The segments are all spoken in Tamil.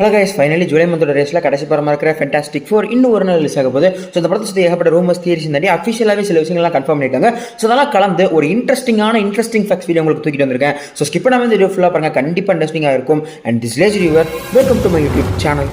ஹலோ கைஸ், ஃபைனலி ஜூலை மந்தோட ரேஸில் கடைசி படமாக இருக்கிற ஃபென்டாஸ்டிக் ஃபோர் இன்னும் ஒரு நாள் ரிலீஸ் ஆக போகுது. ஸோ இந்த படத்தை சுற்றி ஏகப்பட்ட ரூமர்ஸ் தியரிஸ் தாண்டி அஃபிஷியலாகவே சில விஷயங்கள்லாம் கன்ஃபார்ம் பண்ணியிருக்காங்க. ஸோ அதெல்லாம் கலந்து ஒரு இன்ட்ரெஸ்டிங் ஃபேக்ட்ஸ் வீடியோ உங்களுக்கு தூக்கிட்டு வந்திருக்கேன். ஸோ ஸ்கிப் பண்ணாமல் இந்த வீடியோ ஃபுல்லாக பாருங்கள், கண்டிப்பாக இன்ட்ரெஸ்டிங்காக இருக்கும். And this ledge reviewer, welcome to my YouTube channel.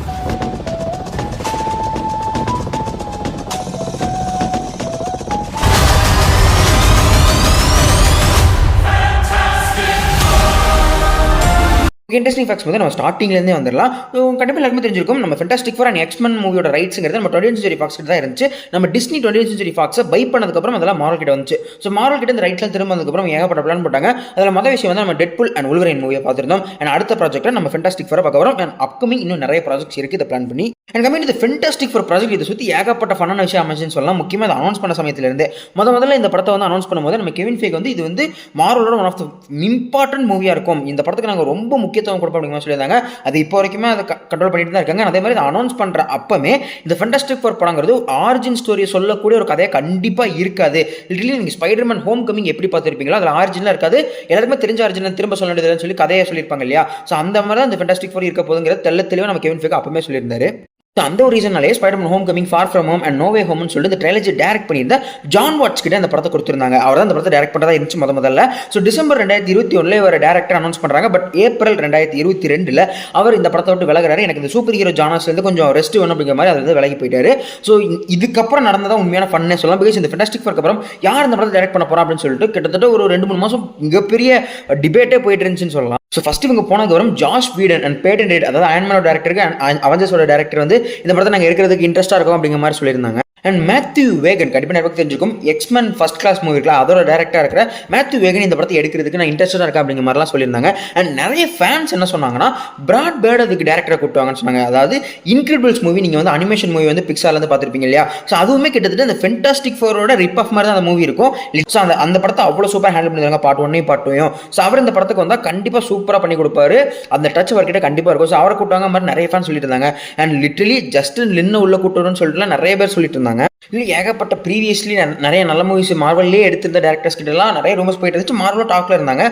Interesting facts வந்து நம்ம ஸ்டார்டிங்லேருந்தே வந்துடலாம். கண்டிப்பாக எல்லாருமே தெரிஞ்சிருக்கும், நம்ம ஃபென்டாஸ்டிக் ஃபோர் அண்ட் எக்ஸ்மென் மூவியோட ரைட்ஸுங்கிறது நம்ம 20th Century Fox கிட்ட தான் இருந்துச்சு. நம்ம Disney 20th Century Fox by பண்ணதுக்கப்புறம் அதெல்லாம் மார்வல் கிட்ட வந்துச்சு. ஸோ மார்வல் கிட்ட இந்த ரைட்ஸ்லாம் திரும்ப வந்ததுக்கப்புறம் ஏகப்பட்ட பிளான் போட்டாங்க. அதில் மொதல் விஷயம் வந்து நம்ம டெட்புல் அண்ட் உல்வரைன் மூவியை பார்த்துருந்தோம். அண்ட் அடுத்த ப்ராஜெக்ட்டை நம்ம ஃபென்டாஸ்டிக் ஃபோரை பார்க்க வரோம். அண்ட் அப்கமிங் இன்னும் நிறைய ப்ராஜெக்ட்ஸ் இருக்குது இதை பிளான் பண்ணி. அண்ட் கம்மிங் இந்த ஃபென்டாஸ்டிக் ஃபோர் ப்ராஜெக்ட் இதை சுற்றி ஏகப்பட்ட ஃபன்னான விஷயம் அமைச்சுன்னு சொல்லலாம். முக்கியமாக அதை அனௌன்ஸ் பண்ண சமயத்திலிருந்து முதல்ல இந்த படத்தை வந்து அனௌன்ஸ் பண்ணும்போது நம்ம கெவின் ஃபேக் வந்து இது வந்து மார்வலோட ஒன் ஆஃப் த இம்பார்ட்டன்ட் மூவியாக இருக்கும், இந்த படத்துக்கு நாங்கள் ரொம்ப முக்கியத்துவம் கொடுப்போம் அப்படிங்கிற சொல்லி அது இப்போ வரைக்குமே அதை கண்ட்ரோல் பண்ணிட்டு தான் இருக்காங்க. அதே மாதிரி அனௌன்ஸ் பண்ற அப்பமே இந்த ஃபென்டாஸ்டிக் ஃபோர் படங்கிறது ஆரிஜின் ஸ்டோரியை சொல்லக்கூடிய ஒரு கதையை கண்டிப்பா இருக்காது. லிட்டரலி நீங்க ஸ்பைடர்மேன் ஹோம் கமிங் எப்படி பார்த்துருப்பீங்களோ அதில் ஆரிஜின்லாம் இருக்காது, எல்லாருமே தெரிஞ்ச ஆரிஜின் திரும்ப சொல்ல வேண்டியதுன்னு சொல்லி கதையை சொல்லியிருப்பாங்க இல்லையா. ஸோ அந்த மாதிரி தான் இந்த ஃபென்டாஸ்டிக் ஃபோர் இருக்க போதுங்கிறது தெளிவாக நம்ம கெவின் ஃபேக் அப்பவே சொல்லியிருந்தாரு. அந்த ஒரு ரீசனாலே Spiderman Homecoming, far from home and no way ஹோம்னு சொல்லிட்டு இந்த ட்ரைலஜி டைரக்ட் பண்ணியிருந்த ஜான் வாட்ஸ் கிட்ட அந்த படத்தை கொடுத்துருந்தாங்க. அவர் தான் இந்த படத்தை டைரக்ட் பண்ணதா இருந்துச்சு முதல்ல. ஸோ டிசம்பர் 2021 ஒரு டேரக்டர் அனௌன்ஸ் பண்ணுறாங்க. பட் ஏப்ரல் 2022 அவர் இந்த படத்தை விட்டு விலகிறாரு. எனக்கு இந்த சூப்பர் ஹீரோ ஜானர்ஸ்லேருந்து கொஞ்சம் ரெஸ்ட் வேணும் அப்படிங்கிற மாதிரி அது விலகி போயிட்டாரு. ஸோ இதுக்கப்புறம் நடந்ததான் உண்மையான ஃபன்னே சொல்லலாம். பிகாஸ் இந்த ஃபென்டாஸ்டிக் ஃபோருக்கு அப்புறம் யார் இந்த படத்தை டைரக்ட் பண்ண போறா அப்படின்னு சொல்லிட்டு கிட்டத்தட்ட ஒரு 2-3 மாதம் மிகப்பெரிய டிபேட்டே போயிட்டு இருந்துச்சுன்னு சொல்லலாம். ஸோ ஃபர்ஸ்ட் இவங்க போனதுக்கப்புறம் ஜாஷ் வீடன் அண்ட் பேட்டன் ரீட், அதாவது அயன்மேனோட டேரக்டருக்கு அவெஞ்சர்ஸோட டேரக்டர் வந்து இந்த படத்தை நாங்கள் இருக்கிறதுக்கு இன்ட்ரெஸ்ட்டாக இருக்கும் அப்படிங்கிற மாதிரி சொல்லியிருந்தாங்க. அண்ட் மேத்யூ வேகன், கண்டிப்பாக நிறைய தெரிஞ்சிருக்கும், எக்ஸ்மென் ஃபர்ஸ்ட் கிளாஸ் மூவி இருக்கலாம் அதோட டேரக்டராக இருக்கிற மேத்யூ வேகன் இந்த படத்தை எடுக்கிறதுக்கு நான் இன்ட்ரெஸ்டாக இருக்கேன் அப்படிங்கிற மாதிரிலாம் சொல்லியிருந்தாங்க. அண்ட் நிறைய ஃபேன்ஸ் என்ன சொன்னாங்கன்னா, பிராட் பேர்ட் அதுக்கு டேரக்டரை கூப்பிட்டாங்கன்னு சொன்னாங்க. அதாவது இன்கிரெடிபிள்ஸ் மூவி, நீங்கள் வந்து அனிமேஷன் மூவி வந்து பிக்சார்லேருந்து பார்த்துருப்பீங்க இல்லையா. ஸோ அதுவுமே கிட்டத்தட்ட இந்த ஃபென்டாஸ்டிக் ஃபோரோட ரிப் ஆஃப் மாதிரி தான் அந்த மூவி இருக்கும். ஸோ அந்த படத்தை அவ்வளோ சூப்பராக ஹேண்டில் பண்ணிருக்காங்க, பார்ட் 1 பார்ட் 2. ஸோ அவர் இந்த படத்துக்கு வந்தால் கண்டிப்பாக சூப்பராக பண்ணி கொடுப்பாரு, அந்த டச் அவர்கிட்ட கண்டிப்பாக இருக்கும். ஸோ அவரை கூப்பிட்டாங்க மாதிரி நிறைய ஃபேன் சொல்லிட்டு இருந்தாங்க. அண்ட் லிட்டரலி ஜஸ்டின் லின்னு உள்ள கூப்பிட்டுன்னு சொல்லிட்டு நிறைய பேர் சொல்லிட்டு இருந்தாங்க. இல்லை ஏகப்பட்ட ப்ரீவியஸ்லி நிறைய நல்ல மூவிஸ் மார்வல்லே எடுத்திருந்த டேரக்டர்ஸ் கிட்ட எல்லாம் நிறைய ரூமர்ஸ் போயிட்டு இருந்துச்சு. மார்வல் டாக்ல இருந்தாங்க.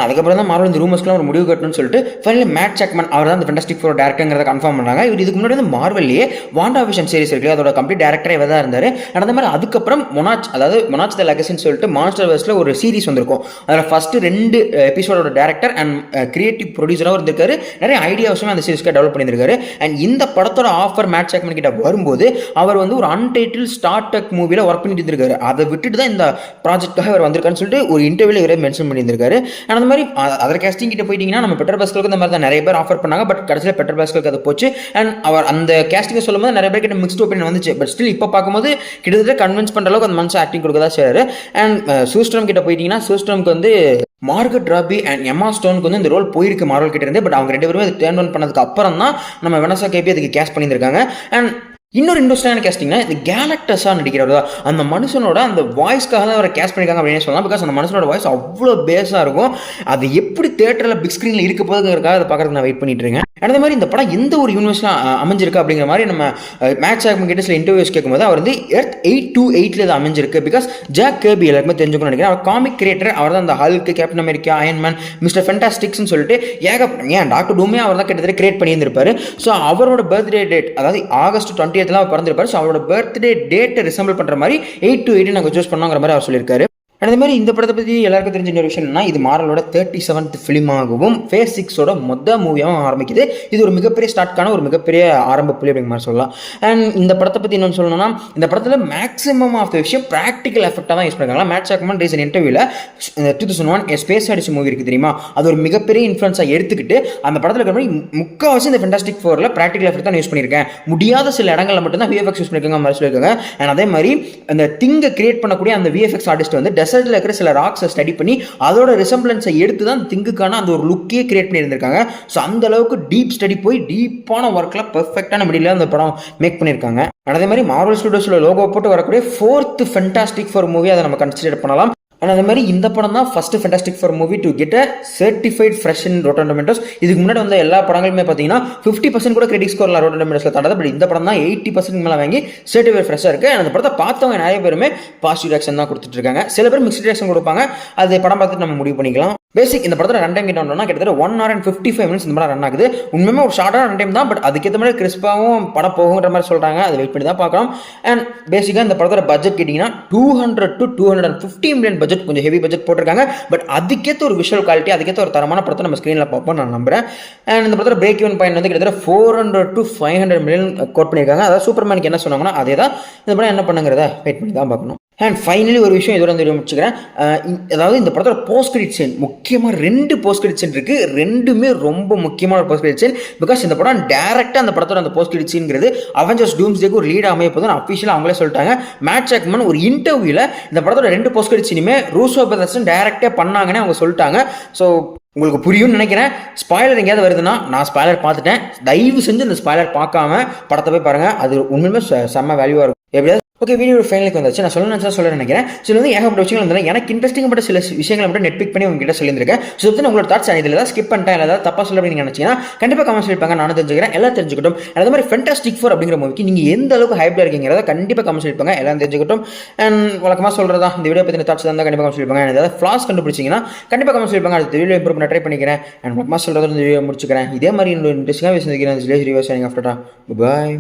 அதுக்கப்புறம் தான் மார்வல் இந்த ரூமர்ஸ்க்குலாம் ஒரு முடிவு கட்டணும்னு சொல்லிட்டு ஃபைனலி மேட் சாக்மன் அவர் தான் இந்த ஃபென்டாஸ்டிக் ஃபோர் டேரக்டருங்கிறத கன்ஃபார்ம் பண்ணாங்க. இவர் இதுக்கு முன்னாடி வந்து மார்வல்லையே வாண்டா விஷன் சீரிஸ் இருக்கு, அதோட கம்ப்ளீட் டேரக்டரே இவர் தான் இருந்தார். அந்த மாதிரி அதுக்கப்புறம் மொனாச் த லெகசின்னு சொல்லிட்டு மான்ஸ்டர் வர்ஸ்ல ஒரு சீரிஸ் வந்திருக்கும். அதில் ஃபர்ஸ்ட் 2 எபிசோடோட டேரக்டர் அண்ட் கிரியேட்டிவ் ப்ரொடியூசராகவும் இருந்திருக்காரு. நிறைய ஐடியாஸுமே அந்த சீரிஸ்க்கு டெவலப் பண்ணியிருக்காரு. அண்ட் இந்த படத்தோட ஆஃபர் மேட் சாக்மன் கிட்ட வரும்போது அவர் வந்து ஒரு அன்டைட்டில் ஸ்டார் டெக் மூவியில் ஒர்க் பண்ணிட்டு இருந்திருக்காரு. அதை விட்டுட்டு தான் இந்த ப்ராஜெக்டாக அவர் வந்திருக்காருன்னு சொல்லிட்டு ஒரு இன்டர்வியூல இவரே மென்ஷன் பண்ணியிருந்திருக்காரு. அந்த மாதிரி அதர் கேஸ்டிங் கிட்ட போயிட்டீங்கன்னா நம்ம பெட்டர் பாஸ்கலுக்கு இந்த மாதிரி தான் நிறைய பேர் ஆஃபர் பண்ணாங்க. பட் கடைசியில் பெட்டர் பாஸ்கலுக்கு அது போச்சு. அண்ட் அவர் அந்த கேஸ்டிங்கை சொல்லும்போது நிறைய பேர் கிட்ட மிக்ஸ்ட் ஒப்பீனியன் வந்துச்சு. பட் ஸ்டில் இப்போ பார்க்கும்போது கிட்டத்தட்ட கன்வின்ஸ் பண்ணுற அளவுக்கு அந்த மனுஷன் ஆக்டிங் கொடுக்க தான் செய்றாரு. அண்ட் சூஸ்ட்ரம் கிட்ட போயிட்டீங்கன்னா சூஸ்ட்ரம்க்கு வந்து மார்கட் ராபி அண்ட் எம்மா ஸ்டோனுக்கு வந்து இந்த ரோல் போயிருக்கு மார்வல் கிட்ட இருந்து. பட் அவங்க 2 பேருமே அது டேர்ன் ஆன் பண்ணதுக்கு அப்புறம் தான் நம்ம வெனசா கேபி அதுக்கு கேஸ்ட் பண்ணியிருக்காங்க. அண்ட் இன்னொரு இன்ட்ரெஸ்டான கேஸ்டிங்னா இந்த கேலக்டஸாக நடிக்கிறவர் தான், அந்த மனுஷனோட அந்த வாய்ஸ்க்காக தான் அவரை கேஸ்ட் பண்ணியிருக்காங்க அப்படின்னு சொல்லலாம். பிகாஸ் அந்த மனுஷனோட வாய்ஸ் அவ்வளோ பேஸாக இருக்கும். அது எப்படி தேட்டரில் பிக் ஸ்க்ரீனில் இருக்க போதுங்கிறதுக்காக அதை பார்க்கறதுக்கு நான் வெயிட் பண்ணிட்டு இருக்கேன். அதே மாதிரி இந்த படம் எந்த ஒரு யூனிவர்ஸ்லாம் அமைஞ்சிருக்கு அப்படிங்கிற மாதிரி நம்ம மேட் சாக்மன் கிட்ட சில இன்டர்வியூஸ் கேட்கும்போது அவர் வந்து எர்த் 828 இது அமைஞ்சிருக்கு. பிகாஸ் ஜாக் கேர்பி எல்லாருக்குமே தெரிஞ்சுக்கணும்னு நினைக்கிறேன். அவர் காமிக் கிரியேட்டர், அவர் தான் அந்த Hulk, Captain America, Iron Man, Mister ஃபென்டாஸ்டிக்ஸ்னு சொல்லிட்டு ஏன் டாக்டர் டூமே அவர் தான் கிட்டத்தட்ட கிரியேட் பண்ணியிருந்திருப்பாரு. ஸோ அவரோட பர்த்டே டேட், அதாவது ஆகஸ்ட் 20th அவர் பிறந்திருப்பாரு. ஸோ அவரோட பர்த்டே டேட்டை ரிசம்பிள் பண்ணுற மாதிரி 828 நாங்கள் சூஸ் பண்ணோங்கிற மாதிரி அவர் சொல்லியிருக்காரு. அதே மாதிரி இந்த படத்தை பற்றி எல்லாருக்கும் தெரிஞ்ச ஒரு விஷயம் என்னன்னா, இது மார்வலோட 37th ஃபிலிமாகவும் ஃபேஸ் 6ஓட மொத்த மூவியாகவும் ஆரம்பிக்குது. இது ஒரு மிகப்பெரிய ஸ்டார்ட்கான ஒரு மிகப்பெரிய ஆரம்ப புள்ளி அப்படிங்கிற மாதிரி சொல்லலாம். அண்ட் இந்த படத்தை பற்றி இன்னொன்று சொல்லணும்னா, இந்த படத்தில் மேக்ஸிமம் ஆஃப் த விஷயம் ப்ராக்டிக்கல் எஃபெக்டாக தான் யூஸ் பண்ணிருக்காங்க. மேட் சாக்மன் ரீசன் இன்டர்வியூவில் 2001 ஸ்பேஸ் ஆடிஷன் மூவி இருக்குது தெரியுமா, அது ஒரு மிகப்பெரிய இன்ஃப்ளூன்ஸாக எடுத்துக்கிட்டு அந்த படத்தில் இருக்கிற மாதிரி முக்கால்வாசி இந்த ஃபென்டாஸ்டிக் ஃபோரில் ப்ராக்டிக்கல் எஃபெக்ட் தான் யூஸ் பண்ணியிருக்கேன், முடியாத சில இடங்களில் மட்டும்தான் விஎஃப்எக்ஸ் யூஸ் பண்ணியிருக்காங்க மாதிரி சொல்லியிருக்காங்க. அண்ட் அதே மாதிரி அந்த திங்கை கிரியேட் பண்ணக்கூடிய அந்த விஎஃப்எக்ஸ் ஆர்டிஸ்ட் வந்து டெசர்ட்ல இருக்கிற சில ராக்ஸை ஸ்டடி பண்ணி அதோட ரிசம்பிளன்ஸை எடுத்து தான் திங்குக்கான அந்த ஒரு லுக்கே கிரியேட் பண்ணியிருந்திருக்காங்க. ஸோ அந்த அளவுக்கு டீப் ஸ்டடி போய் டீப்பான ஒர்க்கில் பெர்ஃபெக்டான மிடில் அந்த படம் மேக் பண்ணியிருக்காங்க. அதே மாதிரி மார்வல் ஸ்டுடியோஸில் லோகோ போட்டு வரக்கூடிய 4th ஃபென்டாஸ்டிக் ஃபோர் மூவி அதை நம்ம கன்சிடர் பண்ணலாம். அண்ட் அந்த மாதிரி இந்த படம் தான் first fantastic four movie to get a certified fresh in rotten tomatoes. இதுக்கு முன்னாடி வந்த எல்லா படங்களுமே பார்த்தீங்கன்னா 50% கூட கிரிட்டிக் ஸ்கோர்ல ரோட்டன் டொமேட்டோஸ்ல தாண்டாது. பட் இந்த படம் தான் 80% மேலே வாங்கி சர்டிஃபைட் ஃப்ரெஷ்ஷாக இருக்கு. அந்த படத்தை பார்த்தவங்க நிறைய பேருமே பாசிட்டிவ் ரியாக்ஷன் தான் கொடுத்துட்டு இருக்காங்க. சில பேர் மிக்ஸ்ட் ரியாக்ஷன் கொடுப்பாங்க. அது படம் பார்த்துட்டு நம்ம முடிவு பண்ணிக்கலாம். பேசிக் இந்த படத்தில் ரன் டைம் கிட்ட வந்தோம்னா கிட்டத்தட்ட 1 hour and 55 minutes இந்த படம் ரன் ஆகுது. உண்மையுமே ஒரு ஷார்ட்டான ரன் டைம் தான். பட் அதுக்கேற்ற மாதிரி கிறிஸ்பாவும் படம் போகுன்ற மாதிரி சொல்றாங்க. அதை வெயிட் பண்ணி தான் பார்க்கலாம். அண்ட் பேசிக்காக இந்த படத்தோட பட்ஜெட் கேட்டிங்கன்னா 200 to 250 million பட்ஜெட், கொஞ்சம் ஹெவி பட்ஜெட் போட்டிருக்காங்க. பட் அதுக்கேற்ற ஒரு விஷுவல் குவாலிட்டி, அதுக்கேற்ற ஒரு தரமான படத்தை நம்ம ஸ்க்ரீனில் பார்ப்போம் நான் நம்புறேன். அண்ட் இந்த படத்தோட பிரேக் ஈவன் பாயிண்ட் வந்து கிட்டத்தட்ட 400 to 500 million கோட் பண்ணியிருக்காங்க. அதாவது சூப்பர்மேனுக்கு என்ன சொன்னாங்கன்னா அதே தான் இந்த படம் என்ன பண்ணுங்கிறத வெயிட் பண்ணி தான் பார்க்கணும். அண்ட் ஃபைனலி ஒரு விஷயம் இதோட வந்து முடிச்சுக்கிறேன். அதாவது இந்த படத்தோட போஸ்ட் கிரெடிட் சீன், முக்கியமாக 2 போஸ்ட் கிரெடிட் சீன் இருக்குது. ரெண்டுமே ரொம்ப முக்கியமான ஒரு போஸ்ட் கிரெடிட் சீன். பிகாஸ் இந்த படம் டேரெக்டாக அந்த படத்தோட அந்த போஸ்ட் கிரெடிட் சீன்ங்கிறது அவெஞ்சர்ஸ் டூம்ஸ்டேக்கு ஒரு லீட் அமைய போதும் அஃபிஷியலாக அவங்களே சொல்லிட்டாங்க. மேட் ஜாக்மன் ஒரு இன்டர்வியூவில் இந்த படத்தோட 2 போஸ்ட் கிரெடிட் சீனுமே ரூசோ பிரதர்ஸ் டேரெக்டாக பண்ணாங்கன்னு அவங்க சொல்லிட்டாங்க. ஸோ உங்களுக்கு புரியும்னு நினைக்கிறேன். ஸ்பாய்லர் எங்கேயாவது வருதுன்னா நான் ஸ்பாய்லர் பார்த்துட்டேன். தயவு செஞ்சு இந்த ஸ்பாய்லர் பார்க்காம படத்தை போய் பாருங்கள். அது உண்மையுமே செம்ம வேல்யூவாக இருக்கும். எப்படியாவது ஓகே, வீடியோ ஃபைனலுக்கு வந்துச்சு. நான் சொல்ல நினைக்கிறேன். ஸோ வந்து ஏகப்பட்ட விஷயங்கள் இருந்தாலும் எனக்கு இன்ட்ரெஸ்டிங் பட்ட சில விஷயங்களை மட்டும் நெட் பிக் பண்ணி உங்ககிட்ட சொல்லியிருக்கேன். ஸோ வந்து உங்களோட தாட்ஸ் இதில் ஏதாவது ஸ்கிப் பண்ணிட்டேன், ஏதாவது தப்பாக சொல்ல அப்படின்னு நினைச்சீங்கன்னா கண்டிப்பாக கமெண்ட்ஸ் சொல்லிப்பாங்க. நானும் தெரிஞ்சுக்கிறேன், எல்லாம் தெரிஞ்சுக்கிட்டும். அதே மாதிரி ஃபேண்டாஸ்டிக் ஃபோர் அப்படிங்கிற மூவிக்கு நீங்கள் எந்த அளவுக்கு ஹைப்ல இருக்கீங்கிறத கண்டிப்பாக கமெண்ட்ஸ் சொல்லிப்பாங்க, எல்லாம் தெரிஞ்சுக்கிட்டும். அண்ட் வழக்கமாக சொல்கிறதா இந்த வீடியோ பற்றின தாட்ஸ் தான் கண்டிப்பாக கமெண்ட்ஸ் சொல்லிப்பாங்க. ஏதாவது ஃப்ளாஸ் கண்டுபிடிச்சிங்கன்னா கண்டிப்பாக கமெண்ட்ஸ் சொல்லிப்பாங்க. அடுத்த வீடியோ இம்ப்ரூவ் பண்ண ட்ரை பண்ணிக்கிறேன். அண்ட் வழக்கமாக சொல்கிறத இந்த வீடியோ முடிச்சுக்கிறேன். இதே மாதிரி இன்னொரு இன்ட்ரெஸ்டிங்காக விஷயம் பாய்.